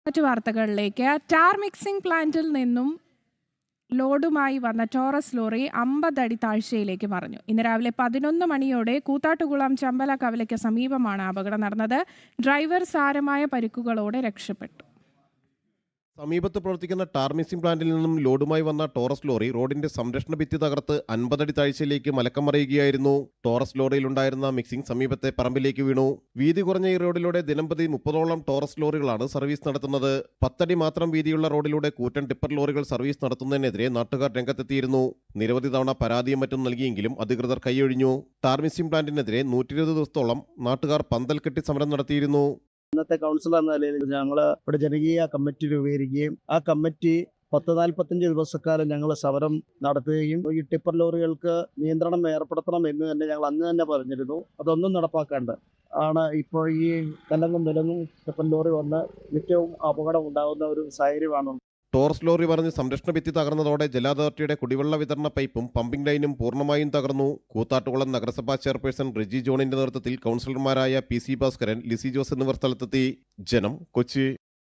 മറ്റു വാർത്തകളിലേക്ക്. Tar mixing പ്ലാന്റിൽ നിന്നും ലോഡുമായി വന്ന ടോറസ് ലോറി 50 അടി താഴ്ചയിലേക്ക് മറിഞ്ഞു. ഇന്ന് രാവിലെ 11 മണിയോടെ കൂത്താട്ടുകുളം ചമ്പല കവലയ്ക്ക് സമീപമാണ് അപകടം നടന്നത്. ഡ്രൈവർ സാരമായ പരിക്കുകളോടെ രക്ഷപ്പെട്ടു. സമീപത്ത് പ്രവർത്തിക്കുന്ന ടാർ മിക്സിംഗ് പ്ലാന്റിൽ നിന്നും ലോഡുമായി വന്ന ടോറസ് ലോറി റോഡിന്റെ സംരക്ഷണ ഭിത്തി തകർത്ത് 50 അടി താഴ്ചയിലേക്ക് മലക്കം മറിയുകയായിരുന്നു. ടോറസ് ലോറിയിലുണ്ടായിരുന്ന മിക്സിംഗ് സമീപത്തെ പറമ്പിലേക്ക് വീണു. വീതി കുറഞ്ഞ ഈ റോഡിലൂടെ ദിനംപ്രതി 30ഓളം ടോറസ് ലോറികളാണ് സർവീസ് നടത്തുന്നത്. 10 അടി മാത്രം വീതിയുള്ള റോഡിലൂടെ കൂറ്റൻ ടിപ്പർ ലോറികൾ സർവീസ് നടത്തുന്നതിനെതിരെ നാട്ടുകാർ രംഗത്തെത്തിയിരുന്നു. നിരവധി തവണ പരാതിയും മറ്റും നൽകിയെങ്കിലും അധികൃതർ കൈയൊഴിഞ്ഞു. ടാർ മിക്സിംഗ് പ്ലാന്റിനെതിരെ 120 ദിവസത്തോളം നാട്ടുകാർ പന്തൽ കെട്ടി സമരം നടത്തിയിരുന്നു. ഇന്നത്തെ കൗൺസിലർ എന്ന നിലയിൽ ഞങ്ങൾ ഇവിടെ ജനകീയ കമ്മിറ്റി രൂപീകരിക്കുകയും ആ കമ്മിറ്റി 10-45 ദിവസക്കാലം ഞങ്ങൾ സമരം നടത്തുകയും ഈ ടിപ്പർ ലോറികൾക്ക് നിയന്ത്രണം ഏർപ്പെടുത്തണം എന്ന് തന്നെ ഞങ്ങൾ അന്ന് തന്നെ പറഞ്ഞിരുന്നു. അതൊന്നും നടപ്പാക്കാണ്ട് ആണ് ഇപ്പോൾ ഈ കല്ലങ്ങും നിലങ്ങും ടിപ്പർ ലോറി വന്ന് നിത്യവും അപകടം ഉണ്ടാകുന്ന ഒരു സാഹചര്യമാണ്. ടോറസ് ലോറി പറഞ്ഞ് സംരക്ഷണ ഭിത്തി തകർന്നതോടെ ജല അതോറിറ്റിയുടെ കുടിവെള്ള വിതരണ പൈപ്പും പമ്പിംഗ് ലൈനും പൂർണ്ണമായും തകർന്നു. കൂത്താട്ടുകുളം നഗരസഭാ ചെയർപേഴ്സൺ റെജി ജോണിന്റെ നേതൃത്വത്തിൽ കൗൺസിലർമാരായ PC ഭാസ്കരൻ, ലിസി ജോസ് എന്നിവർ സ്ഥലത്തെത്തി. ജനം, കൊച്ചി.